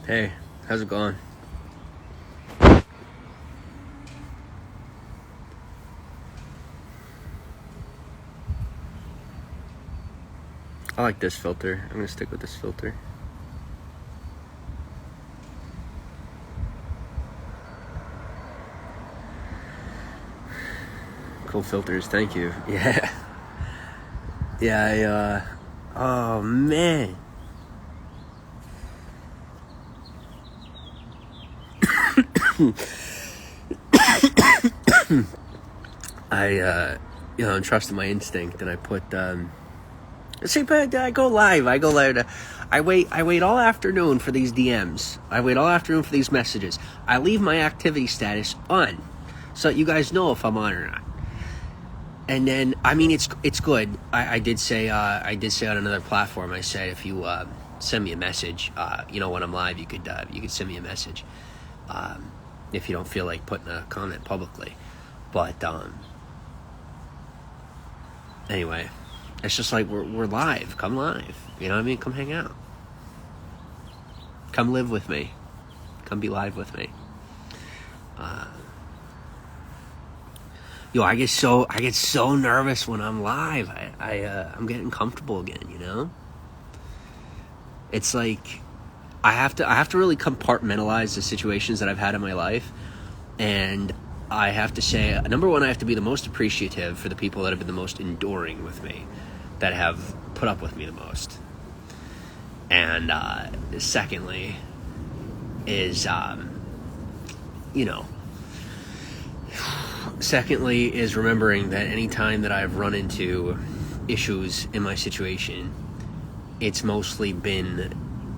Hey, how's it going? I like this filter. I'm gonna stick with this filter. Cool filters, thank you. Yeah. Yeah, oh man. I trusted my instinct and I put, see, but I go live. I wait all afternoon for these DMs. I wait all afternoon for these messages. I leave my activity status on so that you guys know if I'm on or not. And then, I mean, it's good. I did say on another platform, I said if you send me a message, when I'm live, you could send me a message if you don't feel like putting a comment publicly. But anyway, it's just like we're live. Come live. You know what I mean? Come hang out. Come live with me. Come be live with me. I get so nervous when I'm live. I'm getting comfortable again, you know? It's like I have to really compartmentalize the situations that I've had in my life, and I have to say, number one, I have to be the most appreciative for the people that have been the most enduring with me, that have put up with me the most. And secondly is Secondly is remembering that any time that I've run into issues in my situation, it's mostly been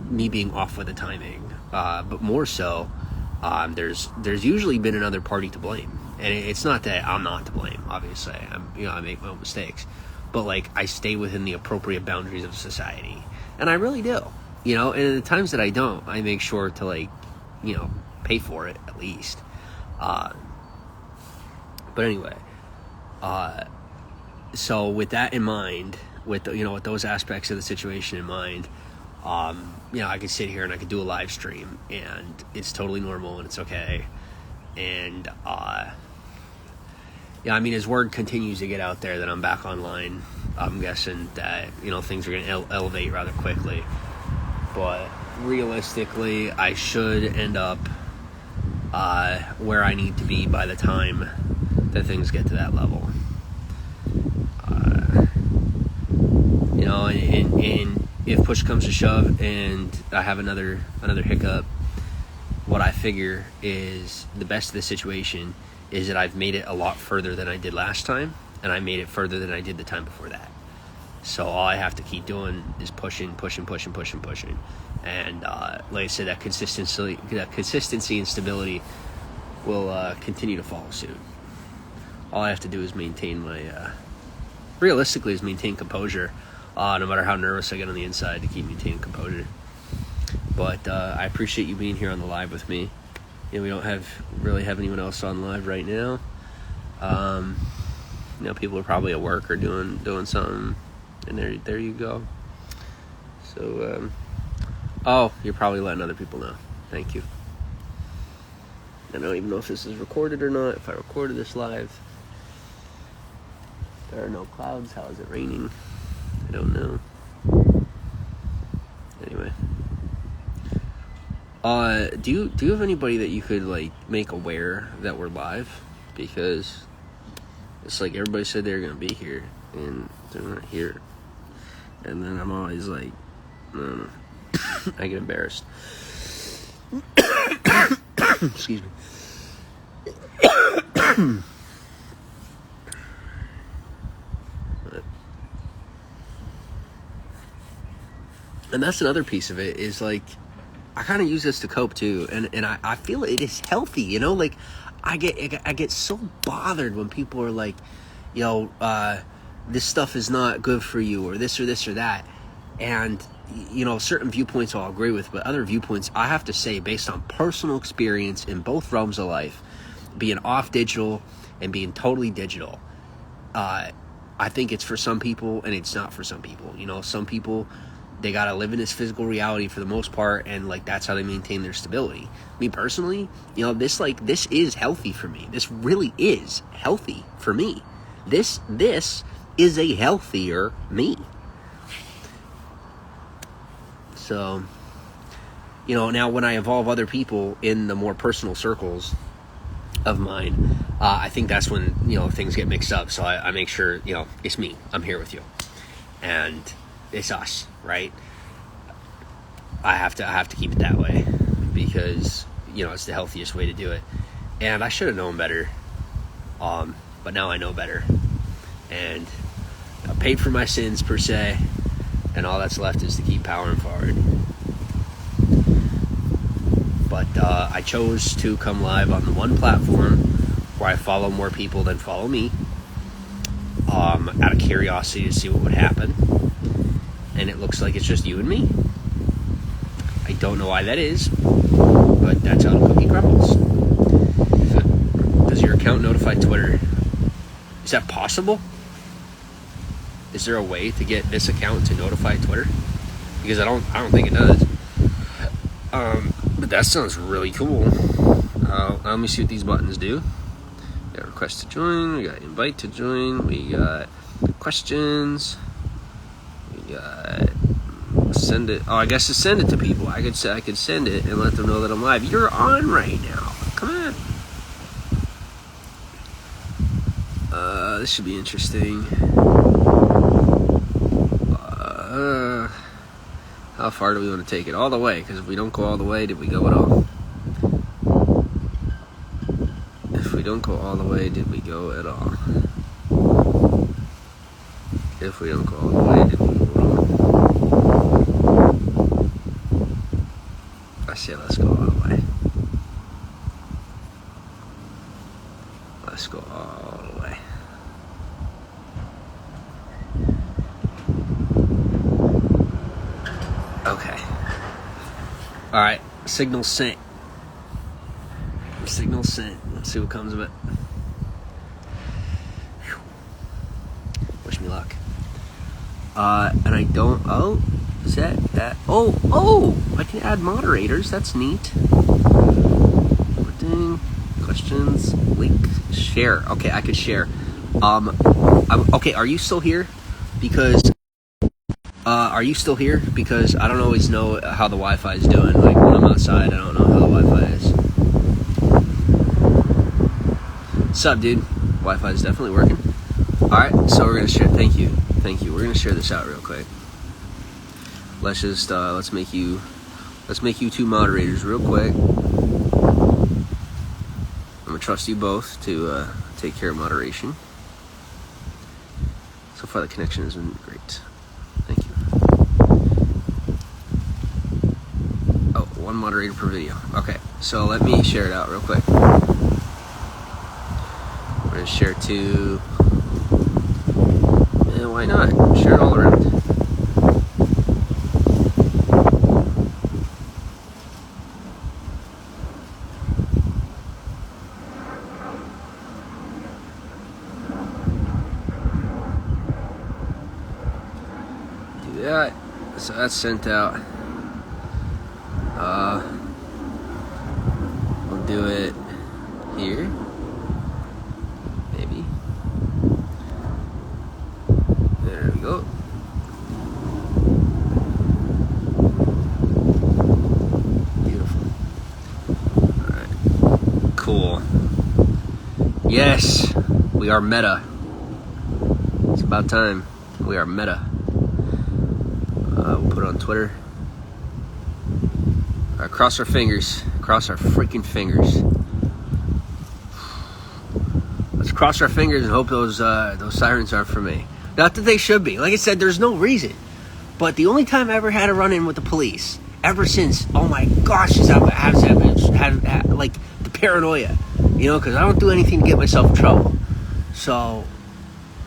me being off with the timing. But more so, there's usually been another party to blame. And it's not that I'm not to blame, obviously. I make my own mistakes. But, like, I stay within the appropriate boundaries of society. And I really do. And the times that I don't, I make sure to, pay for it, at least. But anyway, so with that in mind, with those aspects of the situation in mind, I could sit here and I could do a live stream, and it's totally normal and it's okay. And as word continues to get out there that I'm back online, I'm guessing that things are going to elevate rather quickly. But realistically, I should end up where I need to be by the time that things get to that level. And if push comes to shove and I have another hiccup, what I figure is the best of the situation is that I've made it a lot further than I did last time, and I made it further than I did the time before that. So all I have to keep doing is pushing. And like I said, that consistency and stability will continue to follow suit. All I have to do is maintain maintain composure, no matter how nervous I get on the inside, to keep maintaining composure. But I appreciate you being here on the live with me. We don't really have anyone else on live right now. People are probably at work or doing something, and there you go. So, you're probably letting other people know. Thank you. I don't even know if this is recorded or not. If I recorded this live. There are no clouds. How is it raining? I don't know. Anyway. Do you have anybody that you could, make aware that we're live? Because it's like everybody said they were going to be here, and they're not here. And then I'm always like, no. I get embarrassed. Excuse me. And that's another piece of it, is I kind of use this to cope too, and I feel it is healthy, I get so bothered when people are like, this stuff is not good for you, or this or that, and certain viewpoints I'll agree with, but other viewpoints I have to say, based on personal experience in both realms of life, being off digital and being totally digital, I think it's for some people and it's not for some people. Some people they gotta live in this physical reality for the most part, and like that's how they maintain their stability. Me personally, this is healthy for me. This really is healthy for me. This is a healthier me. So, now when I involve other people in the more personal circles of mine, I think that's when, things get mixed up. So I make sure, it's me. I'm here with you. And it's us, right? I have to keep it that way because, it's the healthiest way to do it. And I should have known better. But now I know better. And I paid for my sins, per se. And all that's left is to keep powering forward. But I chose to come live on the one platform where I follow more people than follow me, out of curiosity to see what would happen. And it looks like it's just you and me. I don't know why that is, but that's how the cookie crumbles. Does your account notify Twitter? Is that possible? Is there a way to get this account to notify Twitter? Because I don't think it does. But that sounds really cool. Let me see what these buttons do. We got request to join. We got invite to join. We got questions. We got send it. Oh, I guess to send it to people. I could send it and let them know that I'm live. You're on right now. Come on. This should be interesting. How far do we want to take it? All the way, because if we don't go all the way, did we go at all? If we don't go all the way, did we go at all? If we don't go all the way, did we go at all? I say let's go all the way. Let's go all the way. Okay. Alright. Signal sent. Signal sent. Let's see what comes of it. Whew. Wish me luck. And I don't... Oh, is that... Oh! I can add moderators. That's neat. Ding. Questions. Link. Share. Okay, I could share. Okay, are you still here? Because... are you still here? Because I don't always know how the Wi-Fi is doing. Like, when I'm outside, I don't know how the Wi-Fi is. What's up, dude? Wi-Fi is definitely working. Alright, so we're going to share... Thank you. We're going to share this out real quick. Let's just, let's make you two moderators real quick. I'm going to trust you both to, take care of moderation. So far, the connection has been great. Thank you. Oh, one moderator per video. Okay, so let me share it out real quick. We're going to share to... Yeah, why not? Share it all around. Do that. So that's sent out. We'll do it here. Maybe. There we go. Beautiful. Alright. Cool. Yes, we are meta. It's about time. We are meta. We'll put it on Twitter. Alright, cross our fingers. Cross our freaking fingers. Let's cross our fingers and hope those sirens aren't for me. Not that they should be. Like I said, there's no reason. But the only time I ever had a run-in with the police, ever since, oh my gosh, has happened, like, the paranoia. Because I don't do anything to get myself in trouble. So,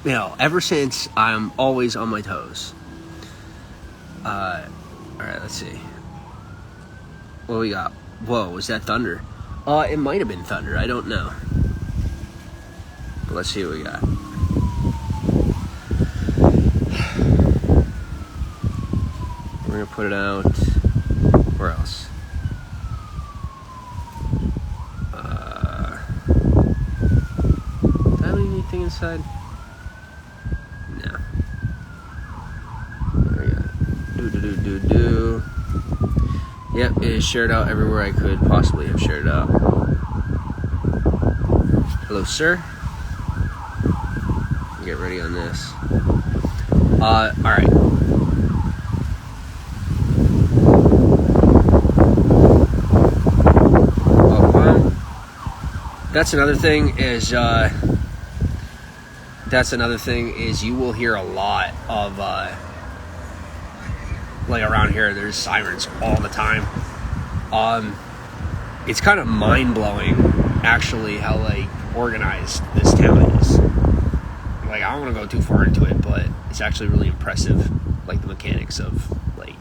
ever since, I'm always on my toes. Alright, let's see. What do we got? Whoa, was that thunder? It might have been thunder. I don't know. But let's see what we got. We're gonna put it out. Where else? Did I leave anything inside? No. There we go. Do. Yep, it is shared out everywhere I could possibly have shared it out. Hello, sir. Get ready on this. Alright. That's another thing is you will hear a lot of like around here there's sirens all the time. It's kind of mind-blowing actually how like organized this town is. Like, I don't want to go too far into it, but it's actually really impressive, like the mechanics of, like,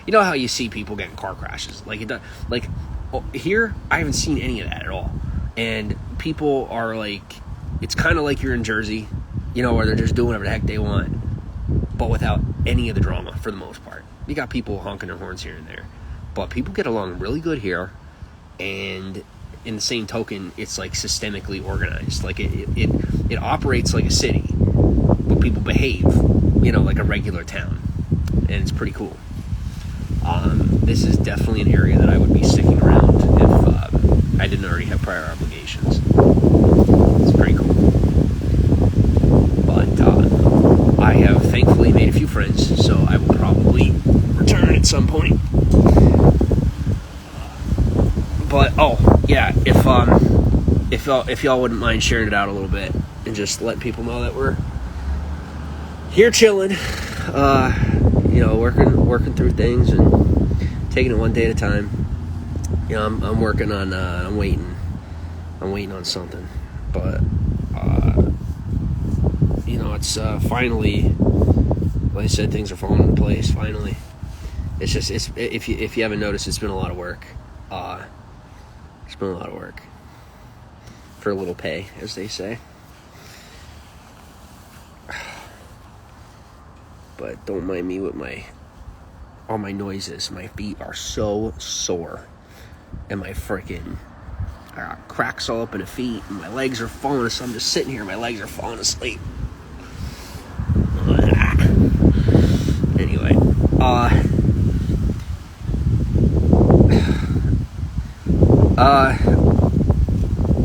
you know how you see people get in car crashes, here I haven't seen any of that at all. And people are like, it's kind of like you're in Jersey, you know, where they're just doing whatever the heck they want, but without any of the drama for the most part. You got people honking their horns here and there, but people get along really good here. And in the same token, it's like systemically organized. Like it operates like a city, but people behave, you know, like a regular town, and it's pretty cool. This is definitely an area that I would be sticking around if I didn't already have prior obligations. It's pretty cool. But I have thankfully made a few friends, so I will probably return at some point. But yeah, if y'all wouldn't mind sharing it out a little bit and just let people know that we're here chilling, you know, working through things and taking it one day at a time. You know, I'm working on I'm waiting on something, but you know, it's finally, like I said, things are falling into place finally. It's just if you haven't noticed, it's been a lot of work. It's been a lot of work for a little pay, as they say. But don't mind me with all my noises. My feet are so sore, and my freaking I got cracks all up in the feet, and my legs are falling asleep. I'm just sitting here, my legs are falling asleep. Anyway,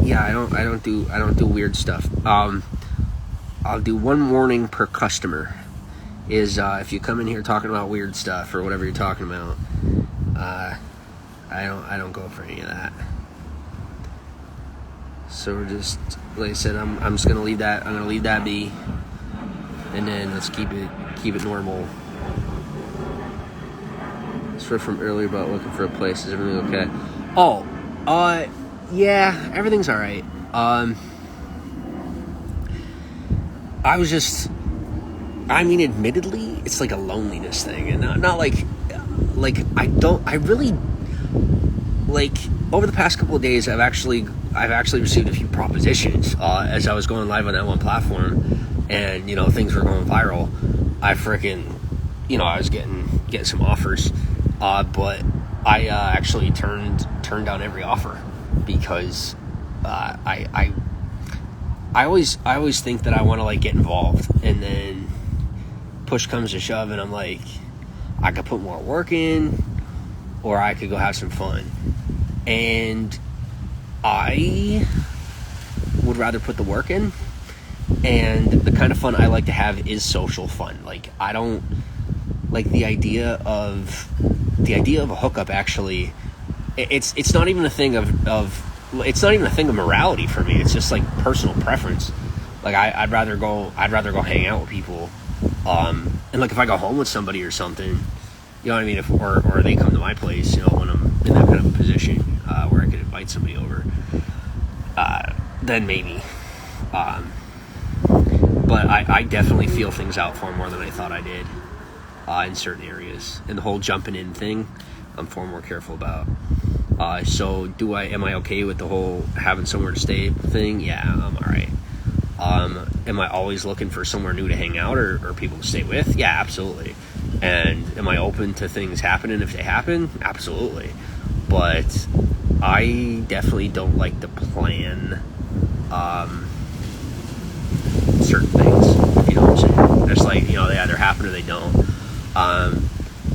yeah, I don't do weird stuff. I'll do one warning per customer. Is if you come in here talking about weird stuff or whatever you're talking about, I don't go for any of that. So we're just, like I said, I'm just gonna leave that. I'm gonna leave that be, and then let's keep it normal. It's from earlier about looking for a place. Is everything okay? Oh, yeah, everything's all right. I mean, admittedly, it's like a loneliness thing, and not like I really, like, over the past couple of days, I've actually received a few propositions, as I was going live on that one platform, and, you know, things were going viral. I freaking, you know, I was getting some offers, but I actually turned down every offer because I always think that I want to, like, get involved, and then push comes to shove, and I'm like, I could put more work in, or I could go have some fun, and I would rather put the work in. And the kind of fun I like to have is social fun. Like, I don't like the idea of a hookup. Actually, it's not even a thing of it's not even a thing of morality for me. It's just like personal preference. Like, I'd rather go hang out with people. And like, if I go home with somebody or something, you know what I mean? Or they come to my place, you know, when I'm in that kind of a position where I could invite somebody over, then maybe. But I definitely feel things out far more than I thought I did in certain areas. And the whole jumping in thing, I'm far more careful about. So am I okay with the whole having somewhere to stay thing? Yeah, I'm all right. Am I always looking for somewhere new to hang out or people to stay with? Yeah, absolutely. And am I open to things happening if they happen? Absolutely. But I definitely don't like to plan certain things, if you know what I'm saying. It's like, they either happen or they don't.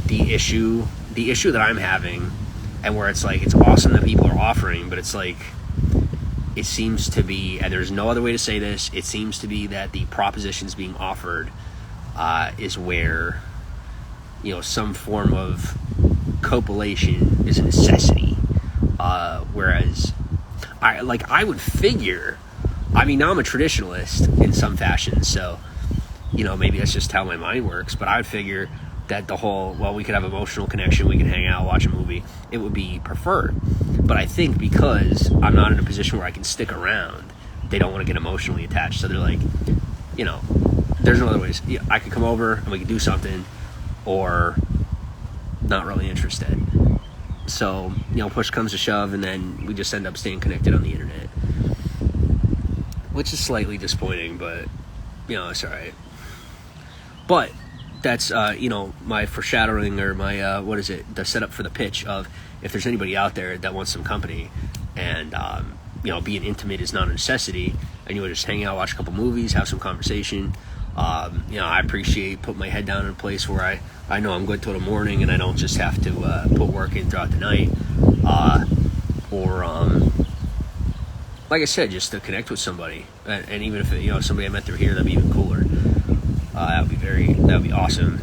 The issue that I'm having, and where it's like, it's awesome that people are offering, but it's like, it seems to be, and there's no other way to say this, it seems to be that the propositions being offered is where, some form of copulation is a necessity. Whereas I would figure, now I'm a traditionalist in some fashion, so, maybe that's just how my mind works, but I would figure that the whole, we could have emotional connection, we can hang out, watch a movie, it would be preferred. But I think because I'm not in a position where I can stick around, they don't want to get emotionally attached. So they're like, there's no other ways. I could come over and we could do something, or not really interested. So, push comes to shove, and then we just end up staying connected on the internet. Which is slightly disappointing, but, it's alright. But that's, my foreshadowing, or my, the setup for the pitch of, if there's anybody out there that wants some company, and, being intimate is not a necessity, and you would just hang out, watch a couple movies, have some conversation. I appreciate putting my head down in a place where I know I'm good till the morning, and I don't just have to put work in throughout the night. Like I said, just to connect with somebody, and even if somebody I met through here, that'd be even cooler. That would be awesome.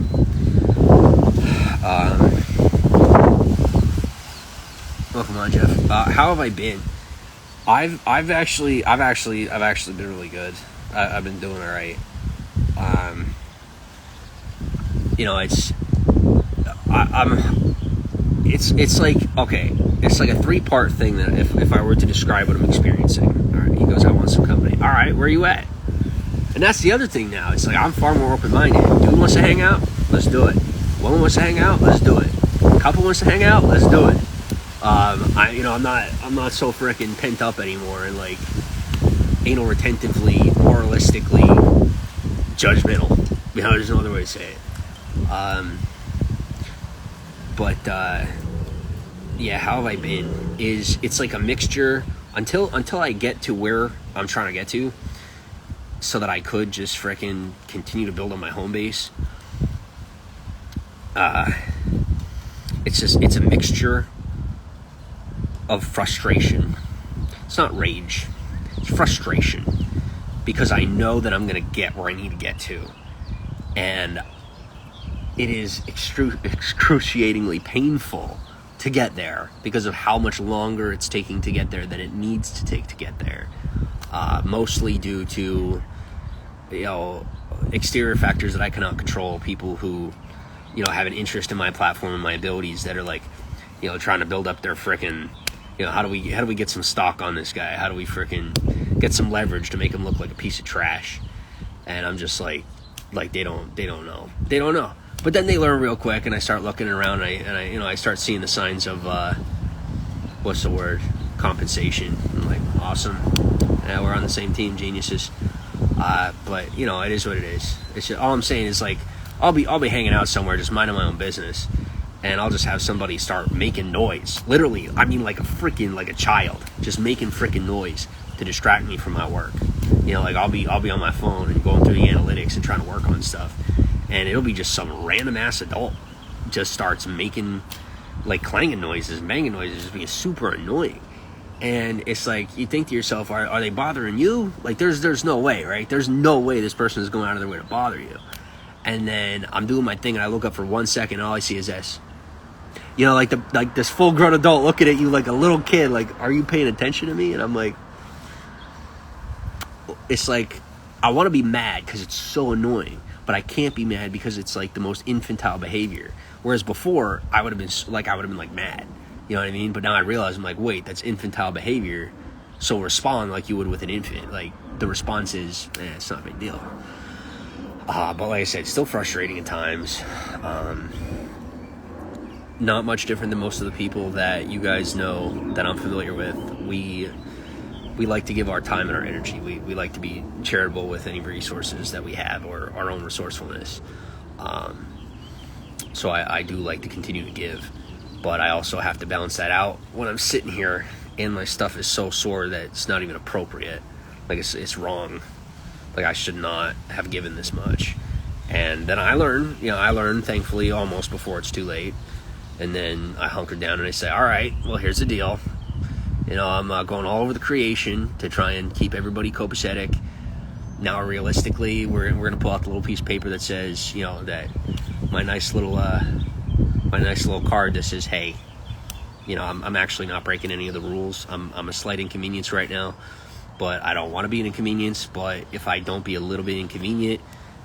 Welcome on, Jeff. How have I been? I've actually been really good. I've been doing all right. It's like, okay, it's like a 3-part thing that if I were to describe what I'm experiencing. All right, he goes, I want some company. All right, where are you at? And that's the other thing now. It's like, I'm far more open-minded. Dude wants to hang out? Let's do it. Woman wants to hang out? Let's do it. Couple wants to hang out? Let's do it. I'm not so freaking pent up anymore, and like anal retentively, moralistically judgmental. There's no other way to say it. How have I been? It's like a mixture until I get to where I'm trying to get to, so that I could just freaking continue to build on my home base. It's a mixture of frustration. It's not rage. It's frustration, because I know that I'm going to get where I need to get to, and it is excruciatingly painful to get there because of how much longer it's taking to get there than it needs to take to get there. Mostly due to exterior factors that I cannot control. People who have an interest in my platform and my abilities that are like trying to build up their frickin' how do we get some stock on this guy? How do we frickin' get some leverage to make him look like a piece of trash? And I'm just like they don't know. But then they learn real quick, and I start looking around, and I start seeing the signs of compensation. I'm like, awesome. Yeah, we're on the same team, geniuses. But it is what it is. It's just, all I'm saying is, like, I'll be hanging out somewhere, just minding my own business, and I'll just have somebody start making noise. Literally, like a child, just making freaking noise to distract me from my work. I'll be on my phone and going through the analytics and trying to work on stuff, and it'll be just some random ass adult just starts making like clanging noises, banging noises, just being super annoying. And it's like, you think to yourself, are they bothering you? Like, there's no way, right? There's no way this person is going out of their way to bother you. And then I'm doing my thing, and I look up for 1 second, and all I see is this. Like this full-grown adult looking at you like a little kid, like, are you paying attention to me? And I'm like, it's like, I want to be mad because it's so annoying, but I can't be mad because it's like the most infantile behavior. Whereas before, I would have been like mad. You know what I mean? But now I realize, I'm like, wait, that's infantile behavior. So respond like you would with an infant. Like, the response is, it's not a big deal. But like I said, still frustrating at times. Not much different than most of the people that you guys know that I'm familiar with. We like to give our time and our energy. We like to be charitable with any resources that we have, or our own resourcefulness. So I do like to continue to give, but I also have to balance that out when I'm sitting here and my stuff is so sore that it's not even appropriate. Like, it's wrong. Like, I should not have given this much. And then I learn, thankfully, almost before it's too late. And then I hunker down and I say, all right, well, here's the deal. I'm going all over the creation to try and keep everybody copacetic. Now, realistically, we're going to pull out the little piece of paper that says, that my nice little card that says, hey, I'm actually not breaking any of the rules. I'm a slight inconvenience right now, but I don't want to be an inconvenience. But if I don't be a little bit inconvenient,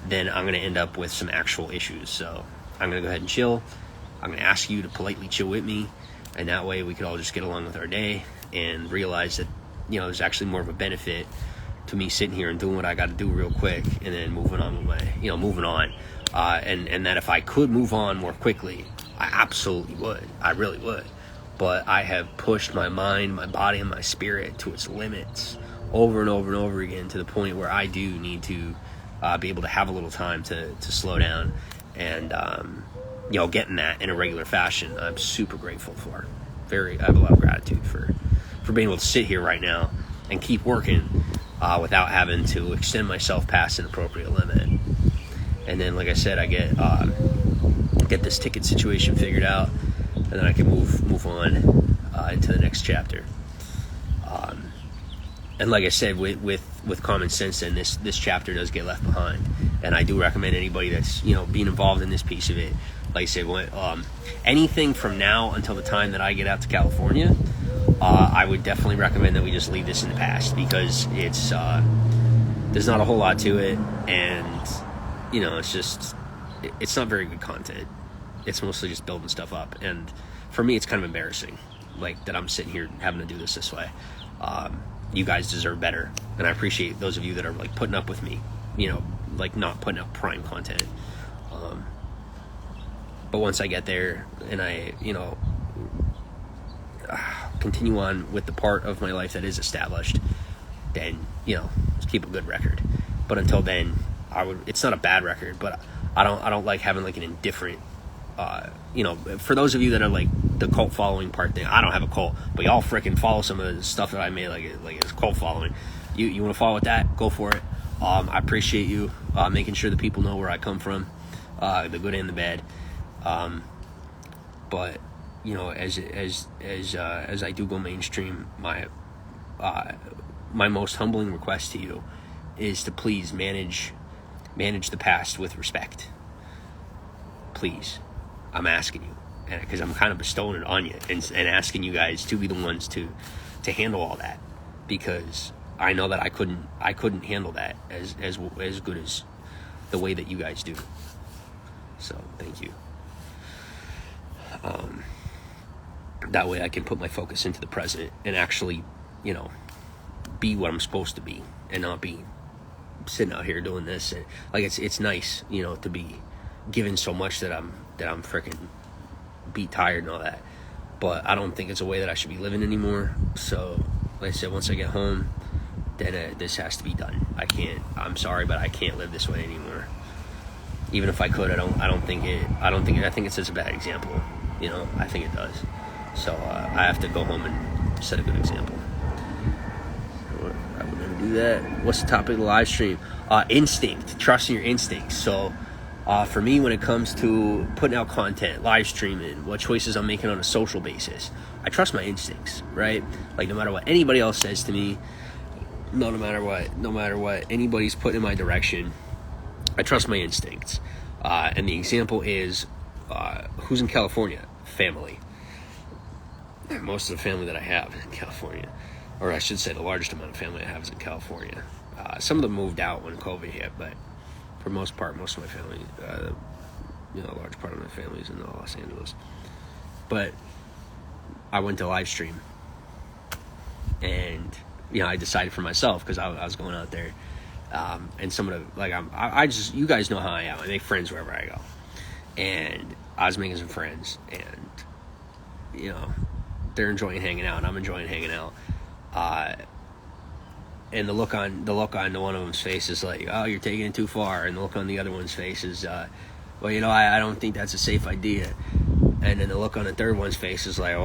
then I'm going to end up with some actual issues. So I'm going to go ahead and chill. I'm going to ask you to politely chill with me, and that way we could all just get along with our day and realize that, there's actually more of a benefit to me sitting here and doing what I got to do real quick and then moving on with my, moving on. And that if I could move on more quickly, I absolutely would. I really would. But I have pushed my mind, my body, and my spirit to its limits over and over and over again, to the point where I do need to be able to have a little time to slow down and, getting that in a regular fashion. I'm super grateful for. I have a lot of gratitude for being able to sit here right now and keep working without having to extend myself past an appropriate limit. And then, like I said, I get this ticket situation figured out, and then I can move on into the next chapter. And like I said, with common sense, then this chapter does get left behind. And I do recommend anybody that's being involved in this piece of it, like I said, anything from now until the time that I get out to California, I would definitely recommend that we just leave this in the past, because it's there's not a whole lot to it, and it's not very good content. It's mostly just building stuff up, and for me, it's kind of embarrassing, like, that I'm sitting here having to do this way. You guys deserve better, and I appreciate those of you that are like putting up with me, like not putting out prime content. But once I get there and I, continue on with the part of my life that is established, then, just keep a good record. But until then, it's not a bad record, but I don't like having like an indifferent, for those of you that are like the cult following part thing, I don't have a cult, but y'all freaking follow some of the stuff that I made like it's cult following. You want to follow with that? Go for it. I appreciate you making sure that people know where I come from, the good and the bad. But as I do go mainstream, my most humbling request to you is to please manage the past with respect. Please, I'm asking you, because I'm kind of bestowing it on you and asking you guys to be the ones to handle all that, because I know that I couldn't handle that as good as the way that you guys do. So thank you. That way I can put my focus into the present and actually, be what I'm supposed to be, and not be sitting out here doing this. And like, it's nice, to be given so much that I'm freaking beat tired and all that. But I don't think it's a way that I should be living anymore. So, like I said, once I get home, then this has to be done. I'm sorry, but I can't live this way anymore. Even if I could, I think it sets a bad example. I think it does. So I have to go home and set a good example. I would never do that. What's the topic of the live stream? Instinct, trusting your instincts. So for me, when it comes to putting out content, live streaming, what choices I'm making on a social basis, I trust my instincts, right? Like, no matter what anybody else says to me, no matter what anybody's putting in my direction, I trust my instincts. And the example is, who's in California? Family. Most of the family that I have is in California. Or I should say the largest amount of family I have is in California. Some of them moved out when COVID hit, but for most part, most of my family, a large part of my family is in Los Angeles. But I went to live stream, and I decided for myself, because I was going out there, and some of the, like, you guys know how I am. I make friends wherever I go, and I was making some friends, and they're enjoying hanging out, and I'm enjoying hanging out. And the look on the one of them's face is like, oh, you're taking it too far, and the look on the other one's face is, well, I don't think that's a safe idea. And then the look on the third one's face is like,